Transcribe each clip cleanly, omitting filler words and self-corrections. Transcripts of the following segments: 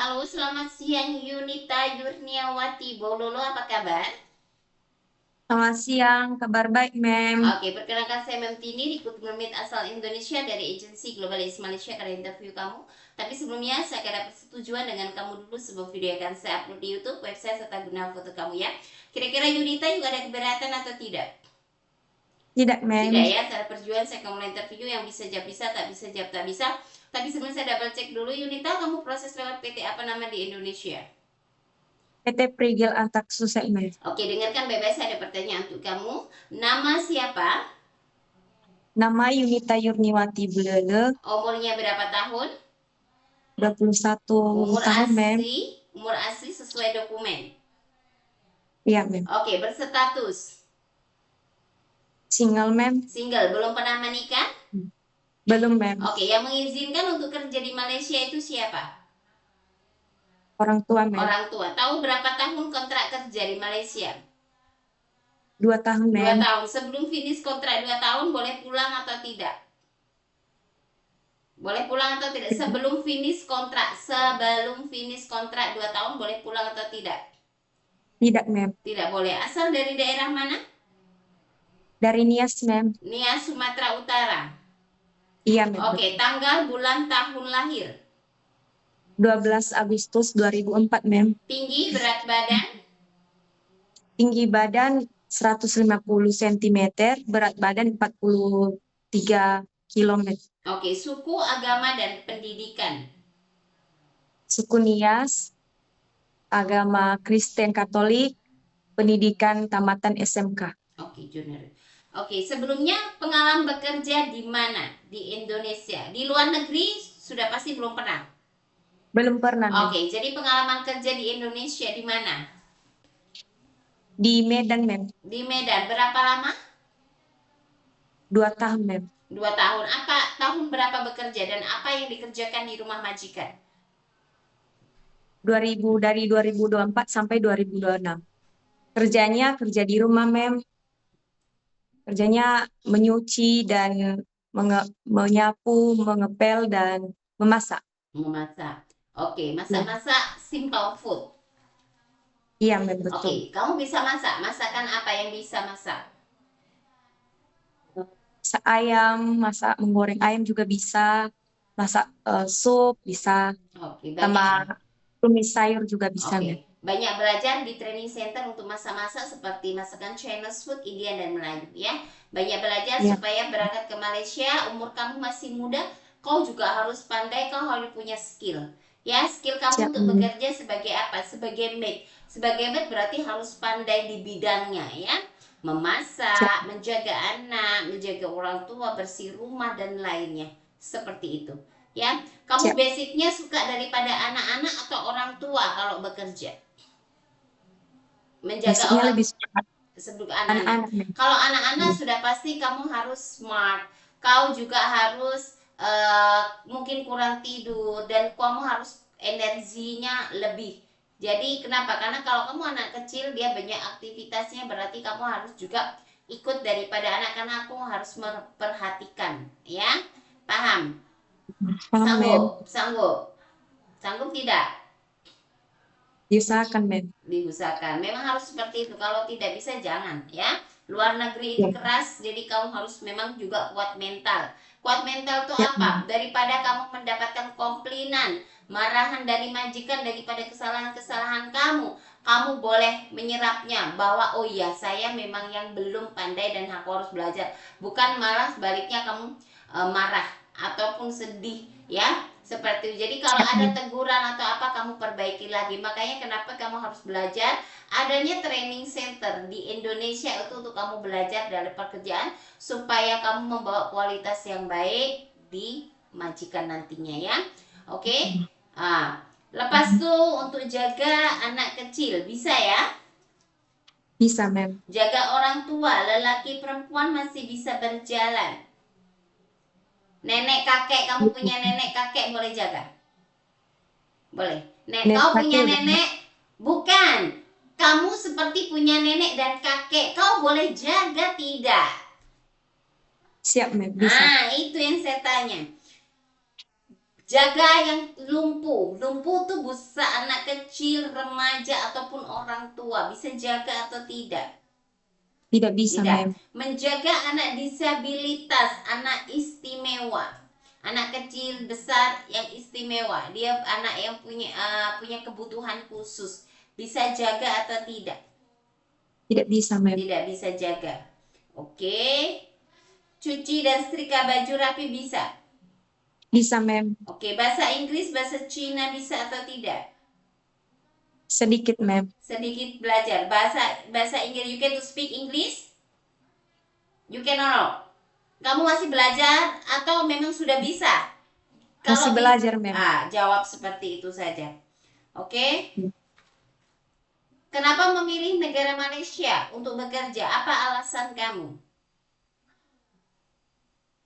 Halo, selamat siang Yunita Yurniawati Bololo, apa kabar? Selamat siang, kabar baik, Mem. Oke, perkenalkan saya Mem Tini, recruitment lead asal Indonesia dari agensi Globalis Malaysia karena interview kamu. Tapi sebelumnya saya akan dapat persetujuan dengan kamu dulu sebuah video yang akan saya upload di YouTube, website serta guna foto kamu ya. Kira-kira Yunita juga ada keberatan atau tidak? Tidak, Tidak Mem. ya, cara perjuangan saya akan mulai interview yang bisa jawab bisa, tak bisa jawab tak bisa. Tapi sebelum saya double check dulu Yunita, kamu proses lewat PT apa nama di Indonesia? PT Prigel Antak Susek, Mem. Oke, dengarkan baik-baik, saya ada pertanyaan untuk kamu. Nama siapa? Nama Yunita Yurniwati Bulele, Umurnya berapa tahun? 21 Umur tahun, Mem. asli, umur asli sesuai dokumen. Iya, Mem. Oke, berstatus Single, Mem. single, belum pernah menikah. Belum, Mem. Oke, yang mengizinkan untuk kerja di Malaysia itu siapa? Orang tua, Mem. Orang tua. Tahu berapa tahun kontrak kerja di Malaysia? 2 tahun, Dua Mem. tahun. Sebelum finish kontrak 2 tahun, boleh pulang atau tidak? Boleh pulang atau tidak? Sebelum finish kontrak 2 tahun, boleh pulang atau tidak? Tidak, Mem. Tidak boleh. Asal dari daerah mana? Dari Nias, Mem. Nias, Sumatera Utara. Iya, Mem. Oke, tanggal, bulan, tahun lahir. 12 Agustus 2004, Mem. Tinggi, berat badan. Tinggi badan 150 cm, berat badan 43 km. Oke, suku, agama, dan pendidikan. Suku Nias, agama Kristen Katolik, pendidikan tamatan SMK. Oke, junior. Oke, sebelumnya pengalaman bekerja di mana? Di Indonesia. Di luar negeri sudah pasti belum pernah. Belum pernah, Mem. Oke, jadi pengalaman kerja di Indonesia di mana? Di Medan, Mem. Di Medan. Berapa lama? 2 tahun, Mem. 2 tahun. Apa tahun berapa bekerja dan apa yang dikerjakan di rumah majikan? 2024 sampai 2026. Kerjanya kerja di rumah, Mem. Kerjanya menyuci dan menyapu, mengepel, dan memasak. Memasak. Oke, Ya. masak-masak simple food. Iya, Mem, Oke, betul. kamu bisa masak. Masakan apa yang bisa masak? Masak ayam, masak menggoreng ayam juga bisa. Masak sup bisa. Oke, Sama banyak. tumis sayur juga bisa, Oke, Mem. banyak belajar di training center untuk masak-masak seperti masakan Chinese food, Indian dan Melayu ya. Banyak belajar Ya, supaya berangkat ke Malaysia, umur kamu masih muda, kau juga harus pandai, kau harus punya skill. Ya, skill kamu siap, untuk Mem. bekerja sebagai apa? Sebagai maid. Sebagai maid berarti harus pandai di bidangnya ya. Siap, Memasak, menjaga anak, menjaga orang tua, bersih rumah dan lainnya. Seperti itu. Ya, kamu siap. basicnya suka daripada anak-anak atau orang tua kalau bekerja? Menjaga Basicnya orang lebih suka sebelum anak-anak. anak-anak, Mem. Kalau anak-anak Ya. sudah pasti kamu harus smart. Kau juga harus mungkin kurang tidur dan kamu harus energinya lebih. Jadi kenapa? Karena kalau kamu anak kecil dia banyak aktivitasnya berarti kamu harus juga ikut daripada anak karena aku harus memperhatikan, ya. Paham? Paham, Sanggup? Mem. Sanggup? Sanggup tidak? Diusahakan, Mem. Diusahakan. Memang harus seperti itu. Kalau tidak bisa jangan ya. Luar negeri itu Ya, keras, jadi kamu harus memang juga kuat mental. Kuat mental tuh siap, apa? Mem. Daripada kamu mendapatkan komplinan, marahan dari majikan daripada kesalahan-kesalahan kamu, kamu boleh menyerapnya bahwa oh iya saya memang yang belum pandai dan aku harus belajar. Bukan malah sebaliknya kamu marah ataupun sedih ya seperti itu. Jadi kalau Siap, ada Mem. teguran atau apa kamu perbaiki lagi. Makanya kenapa kamu harus belajar adanya training center di Indonesia itu untuk kamu belajar dari pekerjaan supaya kamu membawa kualitas yang baik di majikan nantinya ya. Oke. Ah, lepas tuh untuk jaga anak kecil bisa ya. Bisa, Mem. Jaga orang tua, lelaki perempuan masih bisa berjalan. Nenek kakek, kamu punya nenek kakek boleh jaga. Boleh. Net Kau punya kakek udah nenek? Bukan. Kamu seperti punya nenek dan kakek. Kau boleh jaga tidak? siap, Mem. Bisa. Ah, itu yang saya tanya. Jaga yang lumpuh. Lumpuh tuh bisa anak kecil, remaja, ataupun orang tua. Bisa jaga atau tidak? Tidak bisa, Tidak. mem. Menjaga anak disabilitas, anak istimewa. Anak kecil, besar yang istimewa. Dia anak yang punya kebutuhan khusus. Bisa jaga atau tidak? Tidak bisa, mem. Tidak bisa jaga. Oke. Cuci dan setrika baju rapi bisa. Bisa, mem. Oke, bahasa Inggris, bahasa Cina bisa atau tidak? Sedikit, mem. Sedikit belajar. Bahasa Inggris, you can to speak English? You can or not? Kamu masih belajar atau memang sudah bisa? Masih Kalau belajar, mem. jawab seperti itu saja. Oke? Kenapa memilih negara Malaysia untuk bekerja? Apa alasan kamu?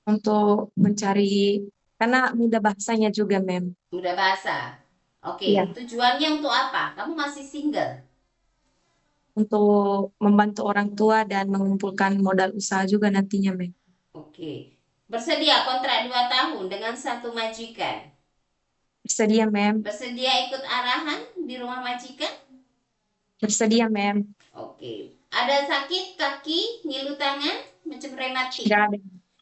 Untuk mencari, karena mudah bahasanya juga, mem. Mudah bahasa. Oke, Iya. tujuannya untuk apa? Kamu masih single. Untuk membantu orang tua dan mengumpulkan modal usaha juga nantinya, mem. Oke. Bersedia kontrak 2 tahun dengan satu majikan. Bersedia, mem. Bersedia ikut arahan di rumah majikan? Bersedia, mem. Oke. Ada sakit kaki, ngilu tangan, macam rematik. Tidak ada.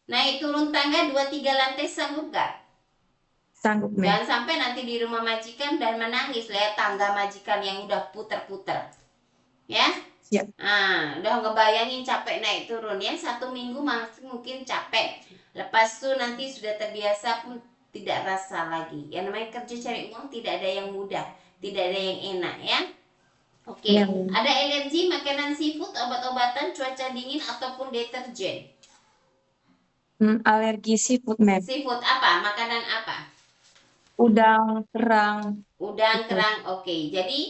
Naik turun tangga 2-3 lantai sanggup gak? Sanggup, mem. Jangan sampai nanti di rumah majikan dan menangis lihat tangga majikan yang udah puter-puter. Ya? Ya. Udah ngebayangin capek naik turun ya. 1 minggu masih mungkin capek. Lepas itu nanti sudah terbiasa pun tidak rasa lagi. Yang namanya kerja cari uang tidak ada yang mudah, tidak ada yang enak ya. Oke, Ya. ada alergi makanan seafood, obat-obatan, cuaca dingin ataupun deterjen? Alergi seafood, mem. Seafood apa? Makanan apa? Udang, kerang, Udang, itu. kerang. Oke, jadi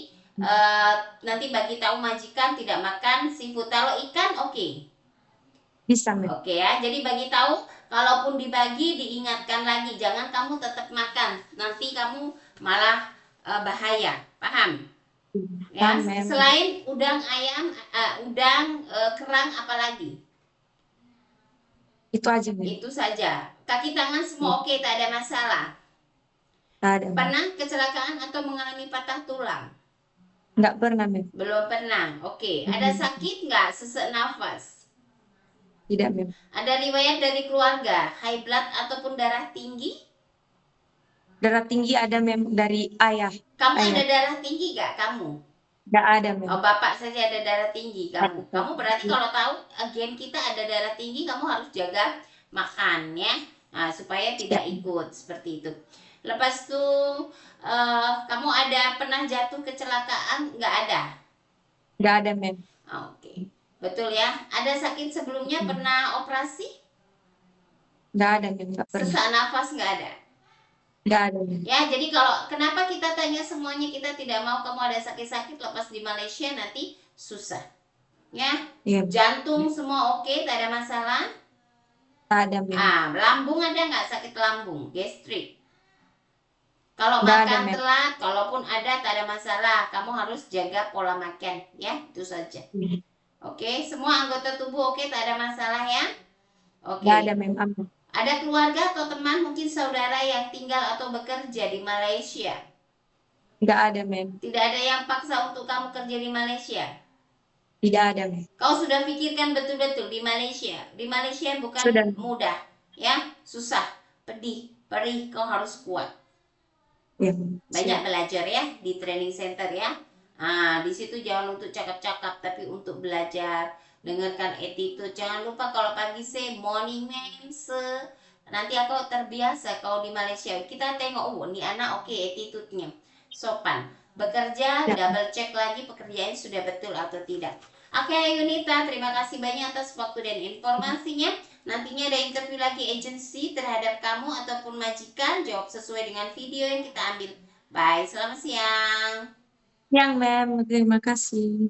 nanti bagi tahu majikan tidak makan seafood. Kalau ikan oke. Bisa, mem. Oke ya, jadi bagi tahu, kalaupun dibagi diingatkan lagi, jangan kamu tetap makan, nanti kamu malah bahaya, paham? Ya, Paham, mem. selain udang ayam, udang, kerang, apalagi? Itu aja, mem. Itu saja. Kaki tangan semua oke, tak ada masalah. Tak ada, mem. Pernah kecelakaan atau mengalami patah tulang? Nggak pernah, mem. Belum pernah. Oke, ada sakit nggak? Sesak nafas? Tidak, mem. Ada riwayat dari keluarga, high blood ataupun darah tinggi? Darah tinggi ada, mem, dari ayah. Kamu Ayah. ada darah tinggi gak kamu? Nggak ada, mem. Oh, bapak saja ada darah tinggi. Kamu berarti kalau tahu gen kita ada darah tinggi, kamu harus jaga makan ya. Supaya tidak ikut seperti itu. Lepas itu kamu ada pernah jatuh kecelakaan? Nggak ada. Nggak ada, mem. Oke. Betul ya. Ada sakit sebelumnya pernah operasi? Nggak ada, mem. Nggak pernah. Sesak nafas nggak ada. Nggak ada, mem. Ya, jadi kalau kenapa kita tanya semuanya, kita tidak mau kamu ada sakit-sakit lepas di Malaysia nanti susah. Ya, Iya, mem. jantung semua oke, tak ada masalah. Tak ada, mem. Lambung ada nggak sakit lambung, gastrik? Kalau Nggak ada, makan mem. telat, kalaupun ada tak ada masalah. Kamu harus jaga pola makan, ya, itu saja. Oke, semua anggota tubuh oke, tak ada masalah ya. Oke. Nggak ada, mem. Aman. Ada keluarga atau teman, mungkin saudara yang tinggal atau bekerja di Malaysia? Nggak ada, mem. Tidak ada yang paksa untuk kamu kerja di Malaysia? Tidak ada, mem. Kau sudah pikirkan betul-betul di Malaysia? Di Malaysia bukan Sudah. mudah, ya, susah, pedih, perih, kau harus kuat. Ya, Banyak siap. belajar ya di training center ya. Di situ jangan untuk cakap-cakap, tapi untuk belajar, dengarkan attitude. Jangan lupa kalau pagi say morning ma'am, nanti aku terbiasa kalau di Malaysia. Kita tengok, oh ini anak oke attitude-nya, sopan. Bekerja, Ya. double check lagi pekerjaan sudah betul atau tidak. Oke Yunita, terima kasih banyak atas waktu dan informasinya. Nantinya ada interview lagi agensi terhadap kamu ataupun majikan, jawab sesuai dengan video yang kita ambil. Bye, selamat siang. Yang, mem. Terima kasih.